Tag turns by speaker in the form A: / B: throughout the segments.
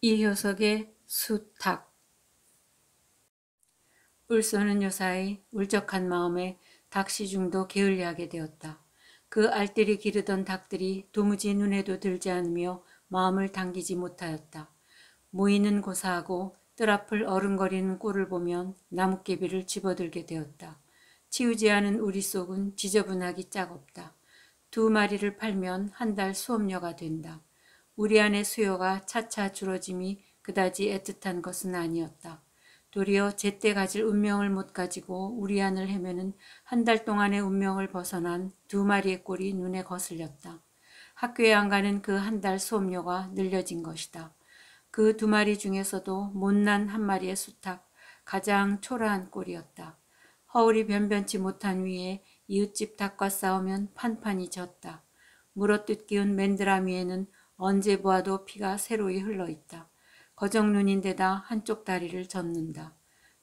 A: 이효석의 수탉. 울쏘는 요사이 울적한 마음에 닭시중도 게을리하게 되었다. 그 알뜰히 기르던 닭들이 도무지 눈에도 들지 않으며 마음을 당기지 못하였다. 모이는 고사하고 뜰 앞을 어른거리는 꼴을 보면 나뭇개비를 집어들게 되었다. 치우지 않은 우리 속은 지저분하기 짝없다. 2마리를 팔면 한 달 수업료가 된다. 우리 안의 수요가 차차 줄어짐이 그다지 애틋한 것은 아니었다. 도리어 제때 가질 운명을 못 가지고 우리 안을 헤매는 한 달 동안의 운명을 벗어난 2마리의 꼴이 눈에 거슬렸다. 학교에 안 가는 그 한 달 수업료가 늘려진 것이다. 그 2마리 중에서도 못난 한 마리의 수탉, 가장 초라한 꼴이었다. 허울이 변변치 못한 위에 이웃집 닭과 싸우면 판판이 졌다. 물어뜯 기운 맨드라미에는 언제 보아도 피가 새로이 흘러있다. 거정눈인데다 한쪽 다리를 젓는다.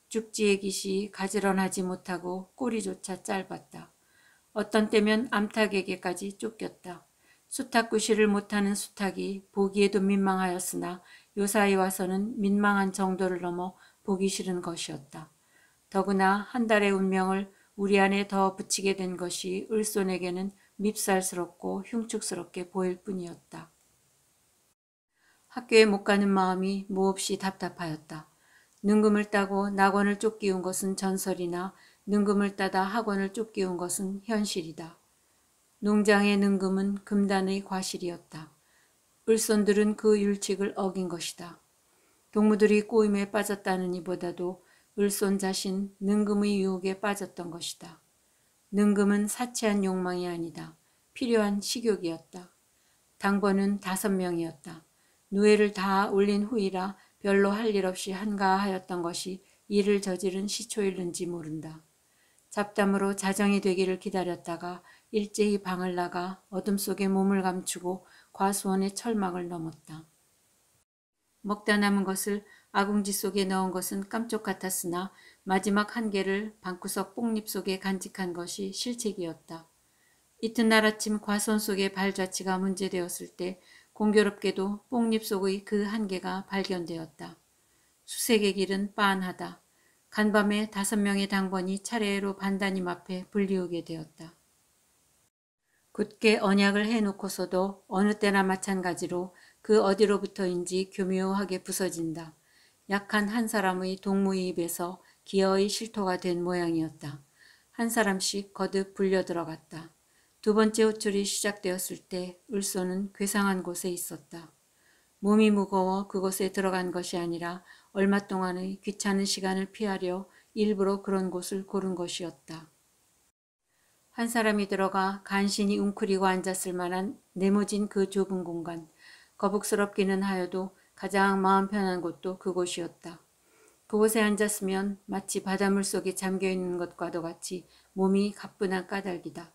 A: 죽지의 깃이 가지런하지 못하고 꼬리조차 짧았다. 어떤 때면 암탉에게까지 쫓겼다. 수탉구실을 못하는 수탉이 보기에도 민망하였으나 요사이 와서는 민망한 정도를 넘어 보기 싫은 것이었다. 더구나 한 달의 운명을 우리 안에 더 붙이게 된 것이 을손에게는 밉살스럽고 흉측스럽게 보일 뿐이었다. 학교에 못 가는 마음이 몹시 답답하였다. 능금을 따고 낙원을 쫓기운 것은 전설이나 능금을 따다 학원을 쫓기운 것은 현실이다. 농장의 능금은 금단의 과실이었다. 을손들은 그 율칙을 어긴 것이다. 동무들이 꼬임에 빠졌다는 이보다도 을손 자신 능금의 유혹에 빠졌던 것이다. 능금은 사치한 욕망이 아니다. 필요한 식욕이었다. 당번은 5명이었다. 누에를 다 올린 후이라 별로 할 일 없이 한가하였던 것이 일을 저지른 시초일는지 모른다. 잡담으로 자정이 되기를 기다렸다가 일제히 방을 나가 어둠 속에 몸을 감추고 과수원의 철망을 넘었다. 먹다 남은 것을 아궁지 속에 넣은 것은 깜쪽 같았으나 마지막 한 개를 방구석 뽕잎 속에 간직한 것이 실책이었다. 이튿날 아침 과수원 속의 발자취가 문제되었을 때 공교롭게도 뽕잎 속의 그 한 개가 발견되었다. 수색의 길은 빤하다. 간밤에 5명의 당번이 차례로 반단임 앞에 불리우게 되었다. 굳게 언약을 해놓고서도 어느 때나 마찬가지로 그 어디로부터인지 교묘하게 부서진다. 약한 한 사람의 동무의 입에서 기어의 실토가 된 모양이었다. 한 사람씩 거듭 불려 들어갔다. 2번째 호출이 시작되었을 때 을손은 괴상한 곳에 있었다. 몸이 무거워 그곳에 들어간 것이 아니라 얼마 동안의 귀찮은 시간을 피하려 일부러 그런 곳을 고른 것이었다. 한 사람이 들어가 간신히 웅크리고 앉았을 만한 네모진 그 좁은 공간, 거북스럽기는 하여도 가장 마음 편한 곳도 그곳이었다. 그곳에 앉았으면 마치 바닷물 속에 잠겨있는 것과도 같이 몸이 가뿐한 까닭이다.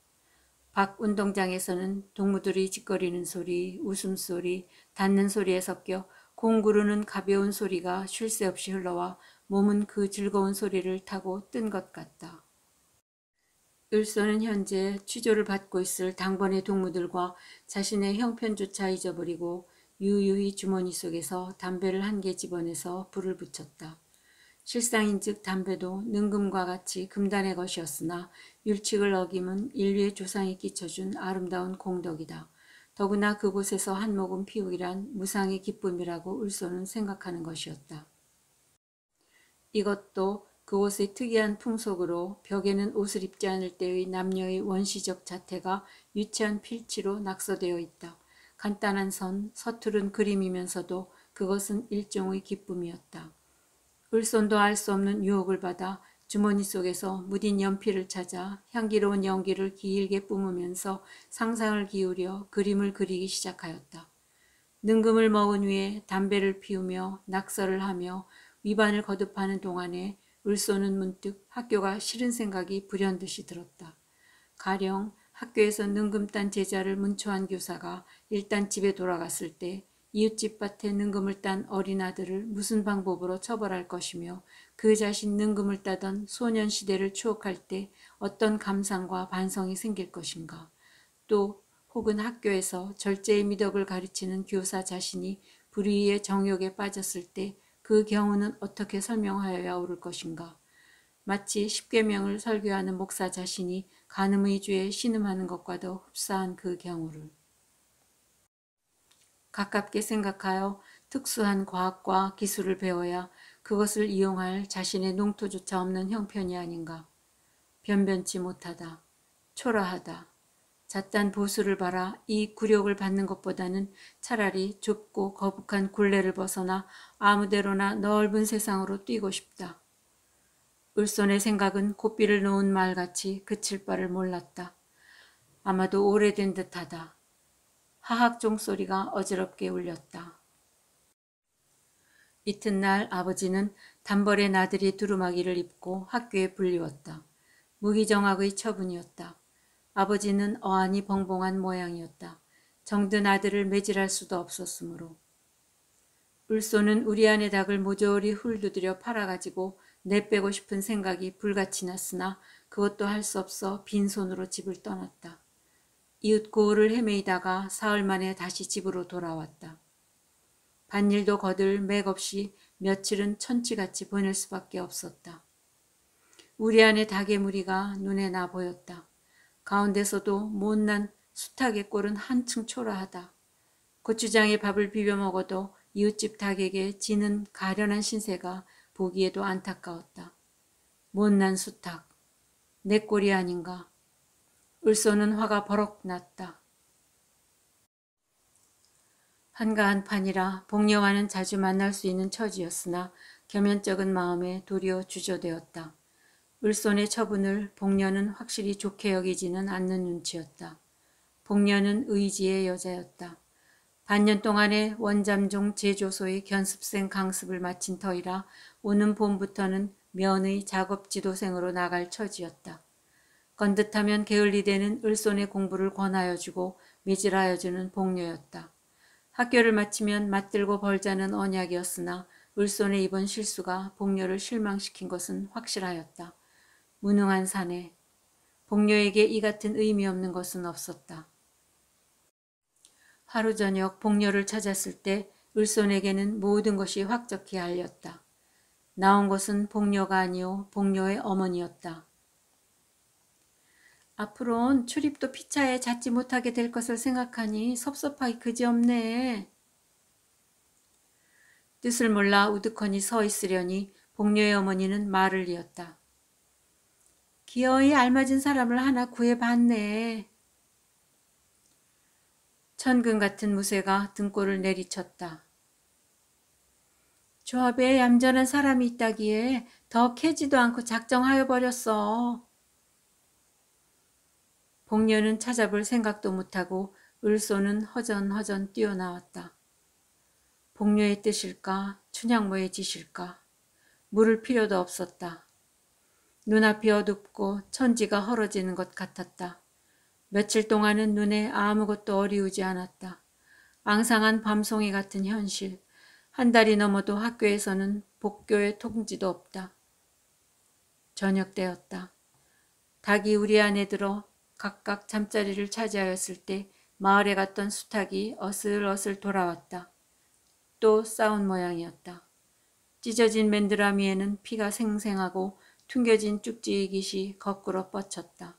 A: 밖 운동장에서는 동무들이 짓거리는 소리, 웃음소리, 닿는 소리에 섞여 공 구르는 가벼운 소리가 쉴 새 없이 흘러와 몸은 그 즐거운 소리를 타고 뜬 것 같다. 을손은 현재 취조를 받고 있을 당번의 동무들과 자신의 형편조차 잊어버리고 유유히 주머니 속에서 담배를 한 개 집어내서 불을 붙였다. 실상인즉 담배도 능금과 같이 금단의 것이었으나 율칙을 어김은 인류의 조상이 끼쳐준 아름다운 공덕이다. 더구나 그곳에서 한 모금 피우기란 무상의 기쁨이라고 을손은 생각하는 것이었다. 이것도 그곳의 특이한 풍속으로 벽에는 옷을 입지 않을 때의 남녀의 원시적 자태가 유치한 필치로 낙서되어 있다. 간단한 선, 서투른 그림이면서도 그것은 일종의 기쁨이었다. 을손도 알 수 없는 유혹을 받아 주머니 속에서 무딘 연필을 찾아 향기로운 연기를 길게 뿜으면서 상상을 기울여 그림을 그리기 시작하였다. 능금을 먹은 후에 담배를 피우며 낙서를 하며 위반을 거듭하는 동안에 을손은 문득 학교가 싫은 생각이 불현듯이 들었다. 가령 학교에서 능금 딴 제자를 문초한 교사가 일단 집에 돌아갔을 때 이웃집 밭에 능금을 딴 어린 아들을 무슨 방법으로 처벌할 것이며 그 자신 능금을 따던 소년 시대를 추억할 때 어떤 감상과 반성이 생길 것인가. 또 혹은 학교에서 절제의 미덕을 가르치는 교사 자신이 불의의 정욕에 빠졌을 때 그 경우는 어떻게 설명하여야 옳을 것인가. 마치 십계명을 설교하는 목사 자신이 간음의 죄에 신음하는 것과도 흡사한 그 경우를 가깝게 생각하여 특수한 과학과 기술을 배워야 그것을 이용할 자신의 농토조차 없는 형편이 아닌가. 변변치 못하다. 초라하다. 잣단 보수를 바라 이 굴욕을 받는 것보다는 차라리 좁고 거북한 굴레를 벗어나 아무데로나 넓은 세상으로 뛰고 싶다. 을손의 생각은 고삐를 놓은 말같이 그칠 바를 몰랐다. 아마도 오래된 듯하다. 하악 종소리가 어지럽게 울렸다. 이튿날 아버지는 단벌의 나들이 두루마기를 입고 학교에 불리웠다. 무기정학의 처분이었다. 아버지는 어안이 벙벙한 모양이었다. 정든 아들을 매질할 수도 없었으므로. 울소는 우리 안의 닭을 모조리 훌두드려 팔아가지고 내빼고 싶은 생각이 불같이 났으나 그것도 할 수 없어 빈손으로 집을 떠났다. 이웃 고을을 헤매이다가 사흘 만에 다시 집으로 돌아왔다. 밭일도 거들 맥없이 며칠은 천치같이 보낼 수밖에 없었다. 우리 안의 닭의 무리가 눈에 나 보였다. 가운데서도 못난 수탉의 꼴은 한층 초라하다. 고추장에 밥을 비벼 먹어도 이웃집 닭에게 지는 가련한 신세가 보기에도 안타까웠다. 못난 수탉, 내 꼴이 아닌가. 을소는 화가 버럭 났다. 한가한 판이라 복녀와는 자주 만날 수 있는 처지였으나 겸연쩍은 마음에 도리어 주저되었다. 을손의 처분을 복녀는 확실히 좋게 여기지는 않는 눈치였다. 복녀는 의지의 여자였다. 반년 동안의 원잠종 제조소의 견습생 강습을 마친 터이라 오는 봄부터는 면의 작업 지도생으로 나갈 처지였다. 건듯하면 게을리되는 을손의 공부를 권하여주고 매질하여주는 복녀였다. 학교를 마치면 맞들고 벌자는 언약이었으나 을손의 이번 실수가 복녀를 실망시킨 것은 확실하였다. 무능한 사내, 복녀에게 이 같은 의미 없는 것은 없었다. 하루 저녁 복녀를 찾았을 때 을손에게는 모든 것이 확적히 알렸다. 나온 것은 복녀가 아니오 복녀의 어머니였다. 앞으론 출입도 피차에 잦지 못하게 될 것을 생각하니 섭섭하기 그지없네. 뜻을 몰라 우두커니 서 있으려니 복녀의 어머니는 말을 이었다. 기어이 알맞은 사람을 하나 구해봤네. 천근 같은 무쇠가 등골을 내리쳤다. 조합에 얌전한 사람이 있다기에 더 캐지도 않고 작정하여 버렸어. 복녀는 찾아볼 생각도 못하고 을소는 허전허전 뛰어나왔다. 복녀의 뜻일까 춘향모의 짓일까 물을 필요도 없었다. 눈앞이 어둡고 천지가 헐어지는 것 같았다. 며칠 동안은 눈에 아무것도 어리우지 않았다. 앙상한 밤송이 같은 현실. 한 달이 넘어도 학교에서는 복교의 통지도 없다. 저녁 때였다. 닭이 우리 안에 들어 각각 잠자리를 차지하였을 때 마을에 갔던 수탉이 어슬어슬 돌아왔다. 또 싸운 모양이었다. 찢어진 맨드라미에는 피가 생생하고 퉁겨진 쪽지의 깃이 거꾸로 뻗쳤다.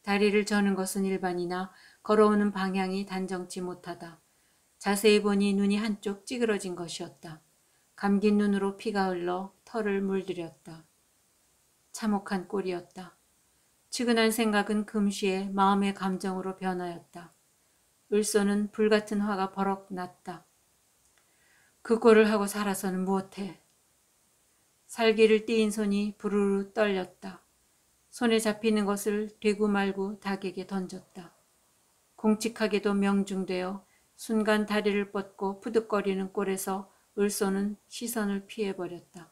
A: 다리를 저는 것은 일반이나 걸어오는 방향이 단정치 못하다. 자세히 보니 눈이 한쪽 찌그러진 것이었다. 감긴 눈으로 피가 흘러 털을 물들였다. 참혹한 꼴이었다. 측은한 생각은 금시에 마음의 감정으로 변하였다. 을소는 불같은 화가 버럭 났다. 그 꼴을 하고 살아서는 무엇해. 살기를 띄인 손이 부르르 떨렸다. 손에 잡히는 것을 되고 말고 닭에게 던졌다. 공칙하게도 명중되어 순간 다리를 뻗고 푸득거리는 꼴에서 을소는 시선을 피해버렸다.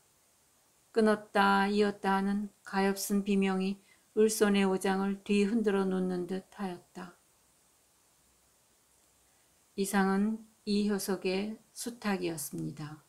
A: 끊었다 이었다 하는 가엾은 비명이 을손의 오장을 뒤 흔들어 놓는 듯 하였다. 이상은 이효석의 수탉이었습니다.